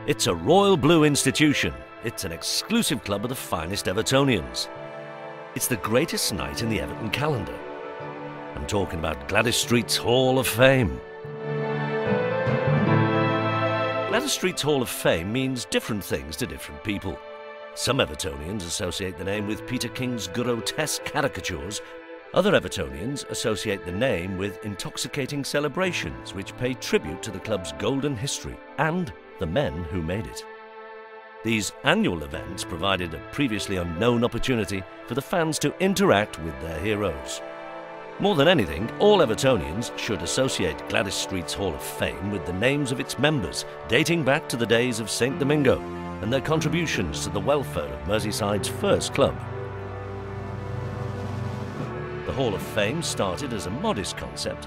It's a royal blue institution. It's an exclusive club of the finest Evertonians. It's the greatest night in the Everton calendar. I'm talking about GWLADYS Street's Hall of Fame. GWLADYS Street's Hall of Fame means different things to different people. Some Evertonians associate the name with Peter King's grotesque caricatures. Other Evertonians associate the name with intoxicating celebrations which pay tribute to the club's golden history and the men who made it. These annual events provided a previously unknown opportunity for the fans to interact with their heroes. More than anything, all Evertonians should associate GWLADYS Street's Hall of Fame with the names of its members, dating back to the days of St Domingo and their contributions to the welfare of Merseyside's first club. The Hall of Fame started as a modest concept.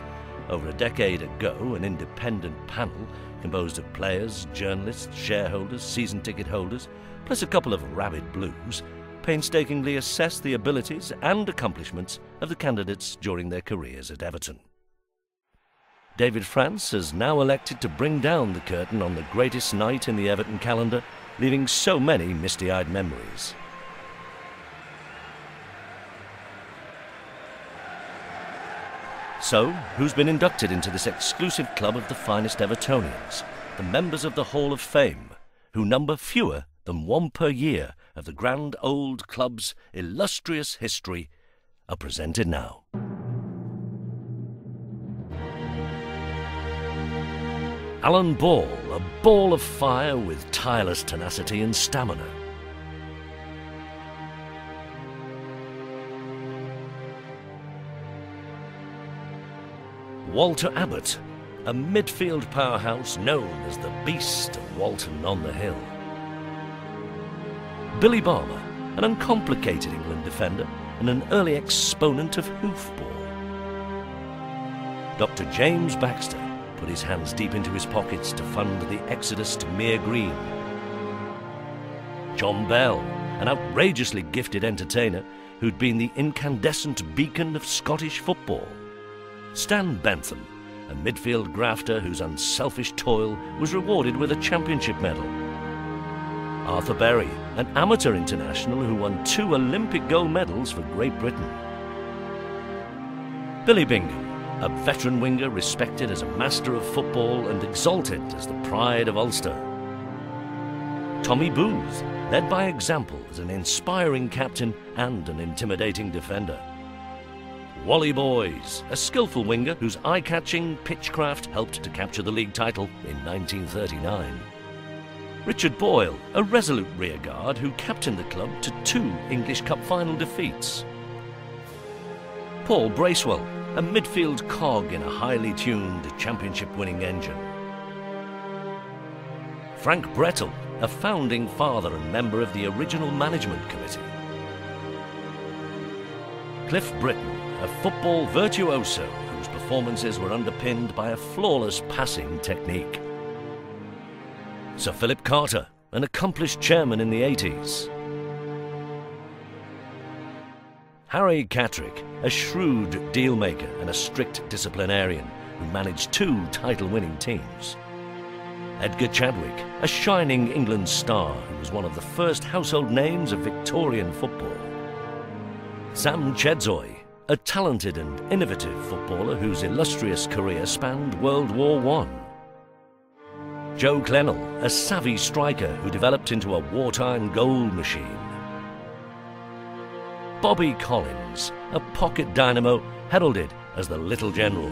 Over a decade ago, an independent panel composed of players, journalists, shareholders, season ticket holders, plus a couple of rabid blues, painstakingly assessed the abilities and accomplishments of the candidates during their careers at Everton. David France has now elected to bring down the curtain on the greatest night in the Everton calendar, leaving so many misty-eyed memories. So, who's been inducted into this exclusive club of the finest Evertonians? The members of the Hall of Fame, who number fewer than one per year of the grand old club's illustrious history, are presented now. Alan Ball, a ball of fire with tireless tenacity and stamina. Walter Abbott, a midfield powerhouse known as the Beast of Walton on the Hill. Billy Barber, an uncomplicated England defender and an early exponent of hoofball. Dr. James Baxter put his hands deep into his pockets to fund the exodus to Mere Green. John Bell, an outrageously gifted entertainer who'd been the incandescent beacon of Scottish football. Stan Bentham, a midfield grafter whose unselfish toil was rewarded with a championship medal. Arthur Berry, an amateur international who won 2 Olympic gold medals for Great Britain. Billy Bingham, a veteran winger respected as a master of football and exalted as the pride of Ulster. Tommy Booth, led by example as an inspiring captain and an intimidating defender. Wally Boys, a skillful winger whose eye-catching pitchcraft helped to capture the league title in 1939. Richard Boyle, a resolute rearguard who captained the club to 2 English Cup final defeats. Paul Bracewell, a midfield cog in a highly tuned championship-winning engine. Frank Brettle, a founding father and member of the original management committee. Cliff Britton, a football virtuoso whose performances were underpinned by a flawless passing technique. Sir Philip Carter, an accomplished chairman in the 80s. Harry Catterick, a shrewd dealmaker and a strict disciplinarian who managed 2 title-winning teams. Edgar Chadwick, a shining England star who was one of the first household names of Victorian football. Sam Chedzoy, a talented and innovative footballer whose illustrious career spanned World War I. Joe Clennell, a savvy striker who developed into a wartime goal machine. Bobby Collins, a pocket dynamo heralded as the Little General.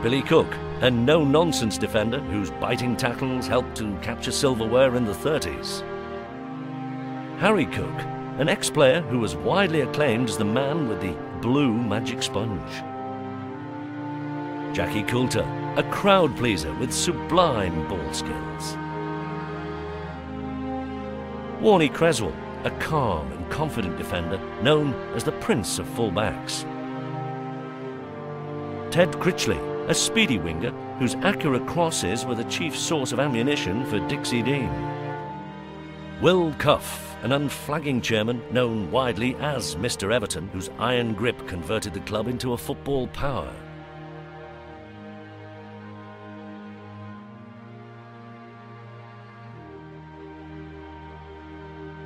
Billy Cook, a no-nonsense defender whose biting tackles helped to capture silverware in the 30s. Harry Cook, an ex-player who was widely acclaimed as the man with the blue magic sponge. Jackie Coulter, a crowd pleaser with sublime ball skills. Warnie Creswell, a calm and confident defender known as the Prince of Fullbacks. Ted Critchley, a speedy winger whose accurate crosses were the chief source of ammunition for Dixie Dean. Will Cuff, an unflagging chairman known widely as Mr. Everton, whose iron grip converted the club into a football power.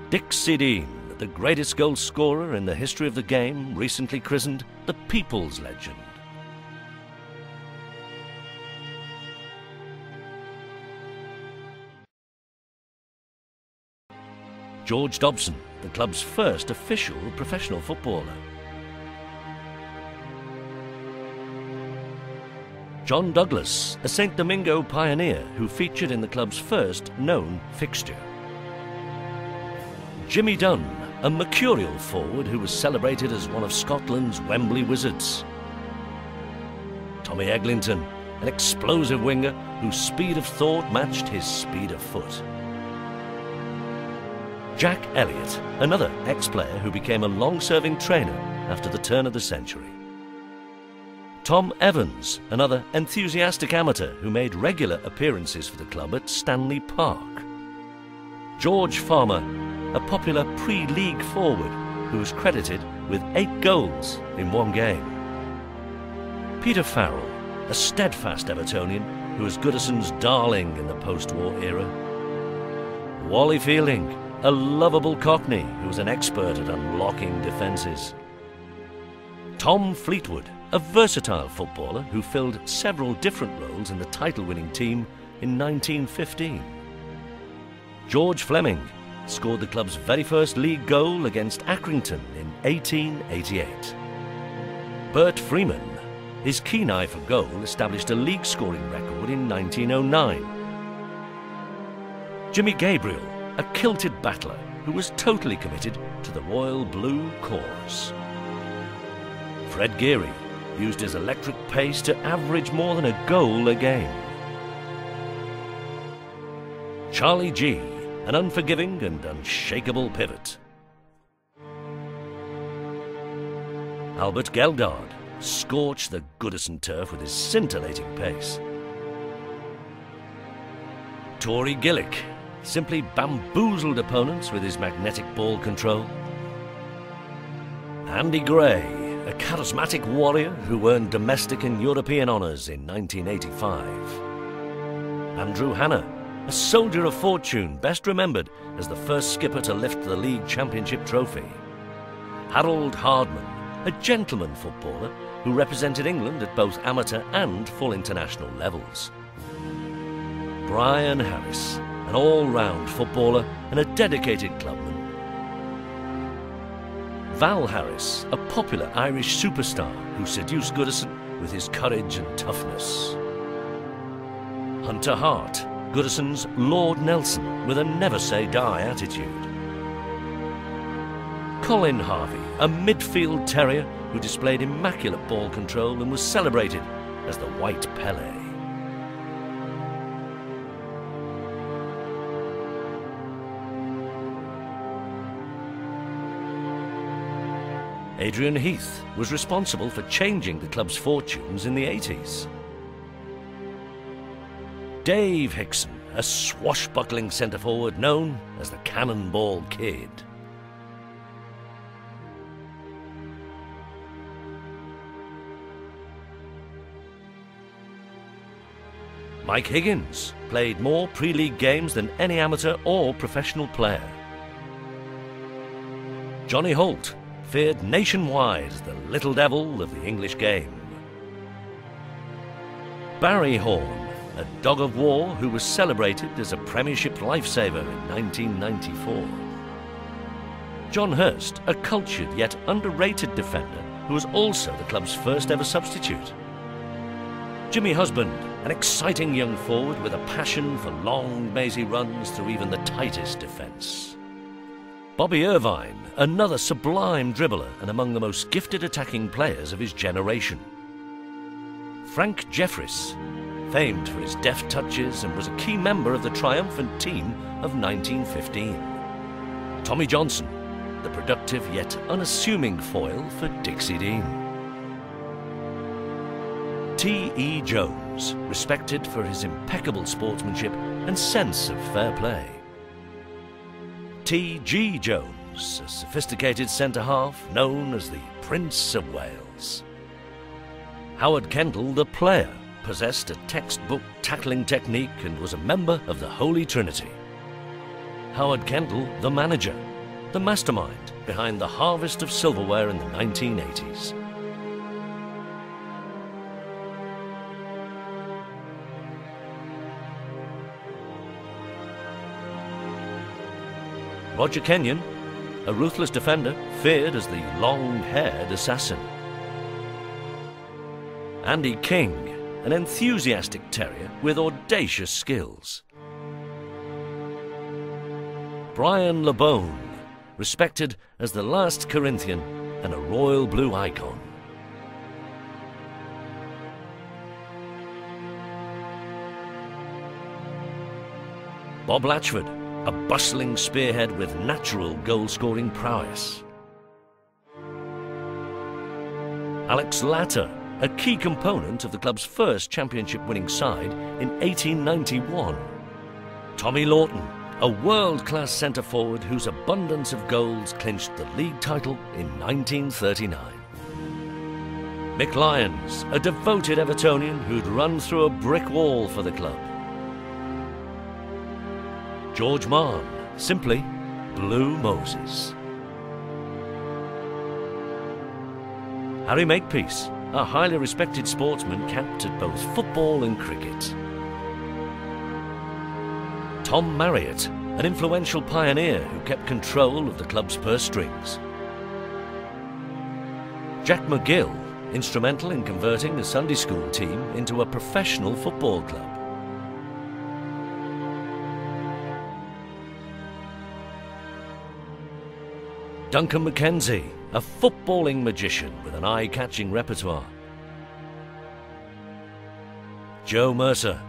Dixie Dean, the greatest goal scorer in the history of the game, recently christened the People's Legend. George Dobson, the club's first official professional footballer. John Douglas, a St. Domingo pioneer who featured in the club's first known fixture. Jimmy Dunn, a mercurial forward who was celebrated as one of Scotland's Wembley Wizards. Tommy Eglinton, an explosive winger whose speed of thought matched his speed of foot. Jack Elliott, another ex-player who became a long-serving trainer after the turn of the century. Tom Evans, another enthusiastic amateur who made regular appearances for the club at Stanley Park. George Farmer, a popular pre-league forward who was credited with 8 goals in one game. Peter Farrell, a steadfast Evertonian who was Goodison's darling in the post-war era. Wally Fielding, a lovable Cockney who was an expert at unlocking defences. Tom Fleetwood, a versatile footballer who filled several different roles in the title-winning team in 1915. George Fleming scored the club's very first league goal against Accrington in 1888. Bert Freeman, his keen eye for goal established a league scoring record in 1909. Jimmy Gabriel, a kilted battler who was totally committed to the Royal Blue cause. Fred Geary used his electric pace to average more than a goal a game. Charlie G, an unforgiving and unshakable pivot. Albert Geldard scorched the Goodison turf with his scintillating pace. Tory Gillick simply bamboozled opponents with his magnetic ball control. Andy Gray, a charismatic warrior who earned domestic and European honours in 1985. Andrew Hanna, a soldier of fortune best remembered as the first skipper to lift the league championship trophy. Harold Hardman, a gentleman footballer who represented England at both amateur and full international levels. Brian Harris, an all-round footballer and a dedicated clubman. Val Harris, a popular Irish superstar who seduced Goodison with his courage and toughness. Hunter Hart, Goodison's Lord Nelson with a never-say-die attitude. Colin Harvey, a midfield terrier who displayed immaculate ball control and was celebrated as the White Pele. Adrian Heath was responsible for changing the club's fortunes in the 80s. Dave Hickson, a swashbuckling centre-forward known as the Cannonball Kid. Mike Higgins played more pre-league games than any amateur or professional player. Johnny Holt, feared nationwide as the little devil of the English game. Barry Horn, a dog of war who was celebrated as a Premiership lifesaver in 1994. John Hurst, a cultured yet underrated defender who was also the club's first ever substitute. Jimmy Husband, an exciting young forward with a passion for long, mazy runs through even the tightest defence. Bobby Irvine, another sublime dribbler and among the most gifted attacking players of his generation. Frank Jeffries, famed for his deft touches and was a key member of the triumphant team of 1915. Tommy Johnson, the productive yet unassuming foil for Dixie Dean. T.E. Jones, respected for his impeccable sportsmanship and sense of fair play. T.G. Jones, a sophisticated centre-half known as the Prince of Wales. Howard Kendall, the player, possessed a textbook tackling technique and was a member of the Holy Trinity. Howard Kendall, the manager, the mastermind behind the harvest of silverware in the 1980s. Roger Kenyon, a ruthless defender feared as the long-haired assassin. Andy King, an enthusiastic terrier with audacious skills. Brian LeBone, respected as the last Corinthian and a royal blue icon. Bob Latchford, a bustling spearhead with natural goal-scoring prowess. Alex Latter, a key component of the club's first championship-winning side in 1891. Tommy Lawton, a world-class centre-forward whose abundance of goals clinched the league title in 1939. Mick Lyons, a devoted Evertonian who'd run through a brick wall for the club. George Mahon, simply Blue Moses. Harry Makepeace, a highly respected sportsman capped at both football and cricket. Tom Marriott, an influential pioneer who kept control of the club's purse strings. Jack McGill, instrumental in converting a Sunday school team into a professional football club. Duncan Mackenzie, a footballing magician with an eye-catching repertoire. Joe Mercer,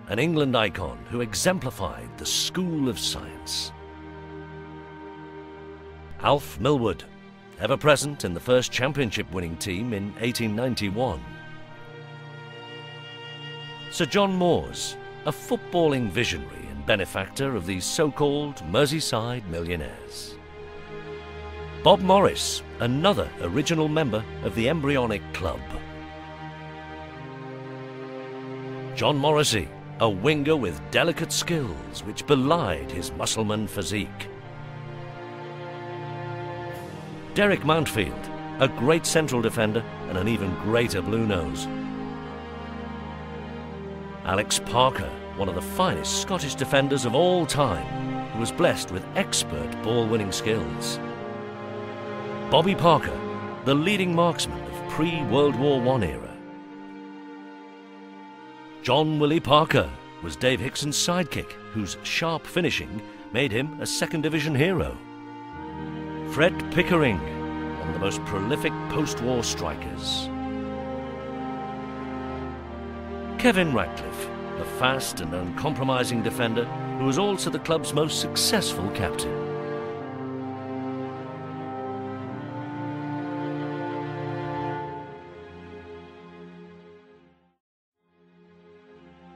an England icon who exemplified the school of science. Alf Millward, ever present in the first championship-winning team in 1891. Sir John Moores, a footballing visionary and benefactor of these so-called Merseyside millionaires. Bob Morris, another original member of the embryonic club. John Morrissey, a winger with delicate skills which belied his muscleman physique. Derek Mountfield, a great central defender and an even greater blue nose. Alex Parker, one of the finest Scottish defenders of all time, who was blessed with expert ball-winning skills. Bobby Parker, the leading marksman of pre-World War I era. John Willie Parker was Dave Hickson's sidekick, whose sharp finishing made him a second division hero. Fred Pickering, one of the most prolific post-war strikers. Kevin Ratcliffe, a fast and uncompromising defender who was also the club's most successful captain.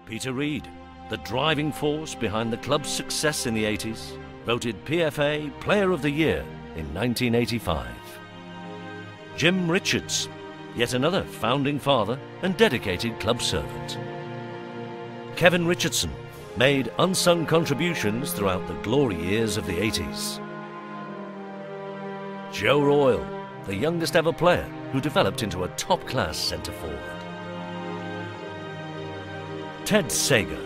Peter Reid, the driving force behind the club's success in the 80s, voted PFA Player of the Year in 1985. Jim Richards, yet another founding father and dedicated club servant. Kevin Richardson made unsung contributions throughout the glory years of the 80s. Joe Royal, the youngest ever player who developed into a top-class centre-forward. Ted Sager,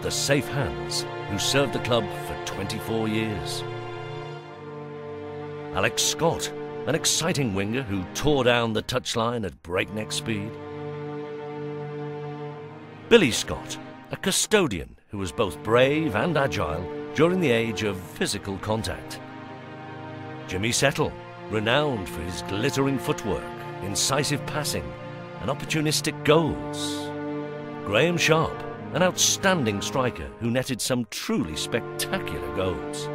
the safe hands who served the club for 24 years. Alex Scott, an exciting winger who tore down the touchline at breakneck speed. Billy Scott, a custodian who was both brave and agile during the age of physical contact. Jimmy Settle, renowned for his glittering footwork, incisive passing and opportunistic goals. Graham Sharp, an outstanding striker who netted some truly spectacular goals.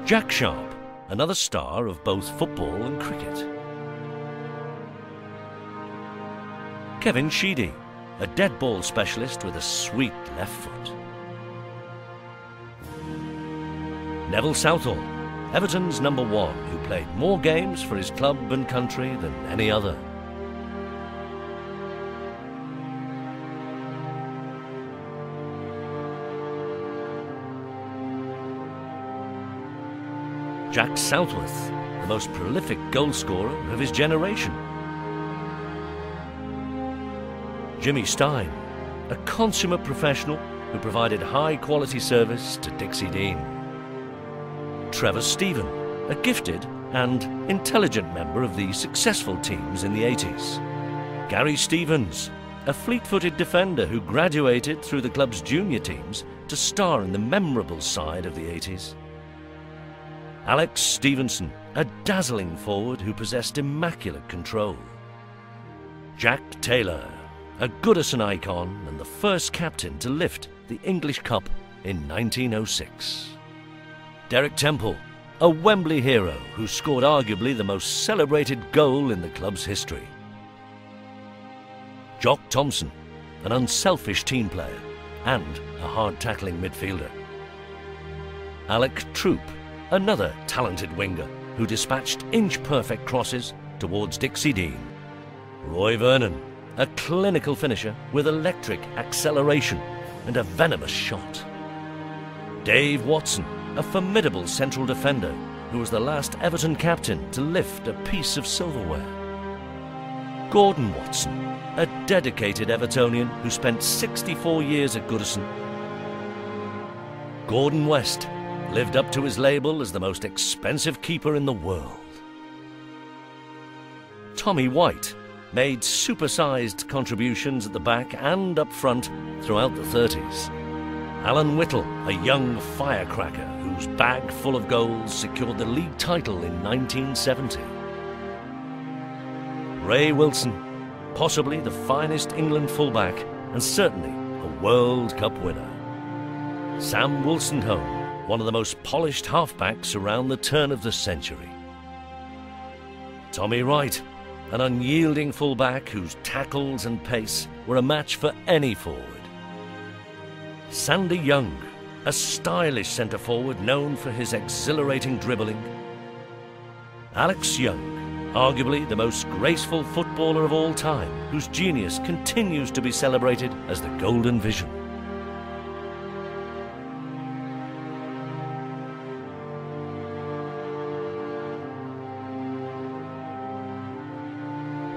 Jack Sharp, another star of both football and cricket. Kevin Sheedy, a dead ball specialist with a sweet left foot. Neville Southall, Everton's #1, who played more games for his club and country than any other. Jack Southworth, the most prolific goalscorer of his generation. Jimmy Stein, a consummate professional who provided high-quality service to Dixie Dean. Trevor Stephen, a gifted and intelligent member of the successful teams in the 80s. Gary Stevens, a fleet-footed defender who graduated through the club's junior teams to star in the memorable side of the 80s. Alex Stevenson, a dazzling forward who possessed immaculate control. Jack Taylor, a Goodison icon and the first captain to lift the English Cup in 1906. Derek Temple, a Wembley hero who scored arguably the most celebrated goal in the club's history. Jock Thompson, an unselfish team player and a hard-tackling midfielder. Alec Troop, another talented winger who dispatched inch-perfect crosses towards Dixie Dean. Roy Vernon, a clinical finisher with electric acceleration and a venomous shot. Dave Watson, a formidable central defender who was the last Everton captain to lift a piece of silverware. Gordon Watson, a dedicated Evertonian who spent 64 years at Goodison. Gordon West lived up to his label as the most expensive keeper in the world. Tommy White made supersized contributions at the back and up front throughout the 30s. Alan Whittle, a young firecracker whose bag full of goals secured the league title in 1970. Ray Wilson, possibly the finest England fullback and certainly a World Cup winner. Sam Wolstenholme, one of the most polished halfbacks around the turn of the century. Tommy Wright, an unyielding fullback whose tackles and pace were a match for any forward. Sandy Young, a stylish centre-forward known for his exhilarating dribbling. Alex Young, arguably the most graceful footballer of all time, whose genius continues to be celebrated as the Golden Vision.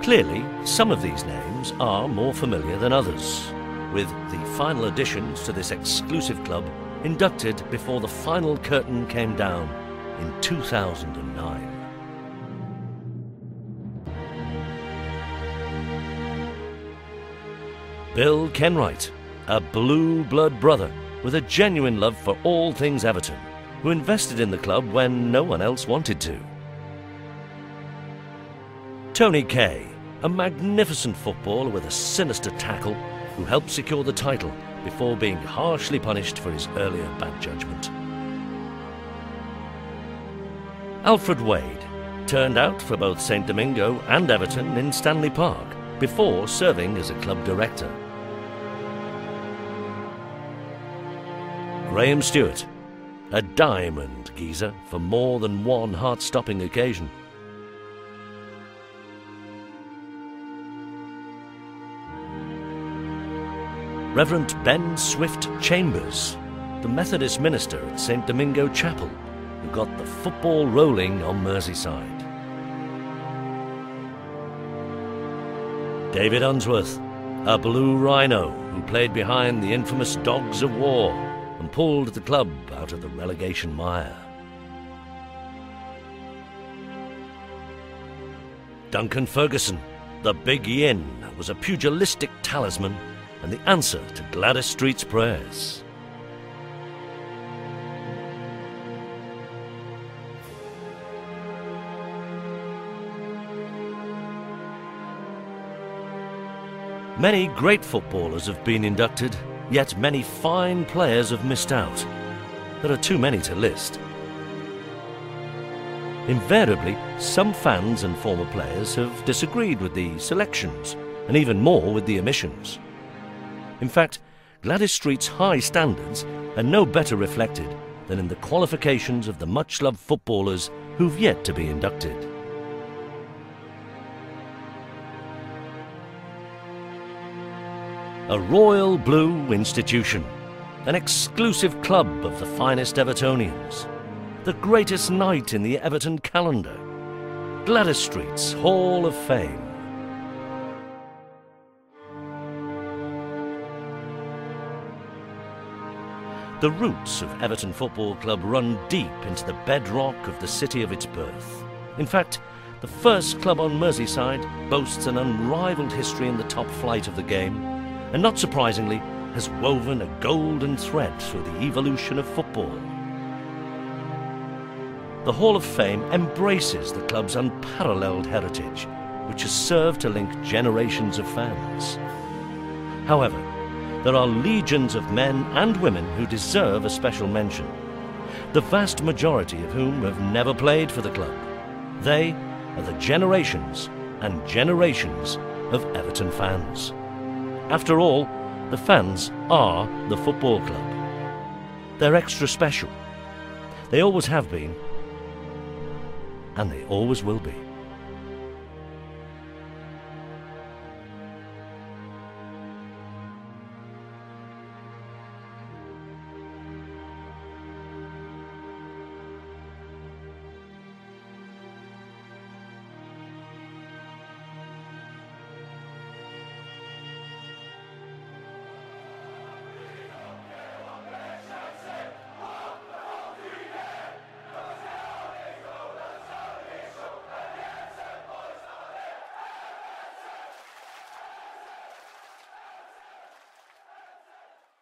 Clearly, some of these names are more familiar than others, with the final additions to this exclusive club inducted before the final curtain came down in 2009. Bill Kenwright, a blue blood brother with a genuine love for all things Everton, who invested in the club when no one else wanted to. Tony Kay, a magnificent footballer with a sinister tackle who helped secure the title before being harshly punished for his earlier bad judgment. Alfred Wade turned out for both St Domingo and Everton in Stanley Park before serving as a club director. Graham Stewart, a diamond geezer for more than one heart-stopping occasion. Reverend Ben Swift Chambers, the Methodist minister at St Domingo Chapel, who got the football rolling on Merseyside. David Unsworth, a blue rhino who played behind the infamous Dogs of War and pulled the club out of the relegation mire. Duncan Ferguson, the Big Yin, was a pugilistic talisman and the answer to Gladys Street's prayers. Many great footballers have been inducted, yet many fine players have missed out. There are too many to list. Invariably, some fans and former players have disagreed with the selections, and even more with the omissions. In fact, Gladys Street's high standards are no better reflected than in the qualifications of the much-loved footballers who've yet to be inducted. A royal blue institution, an exclusive club of the finest Evertonians, the greatest night in the Everton calendar. GWLADYS Street's Hall of Fame. The roots of Everton Football Club run deep into the bedrock of the city of its birth. In fact, the first club on Merseyside boasts an unrivaled history in the top flight of the game, and not surprisingly, has woven a golden thread through the evolution of football. The Hall of Fame embraces the club's unparalleled heritage, which has served to link generations of fans. However, there are legions of men and women who deserve a special mention, the vast majority of whom have never played for the club. They are the generations and generations of Everton fans. After all, the fans are the football club. They're extra special. They always have been, and they always will be.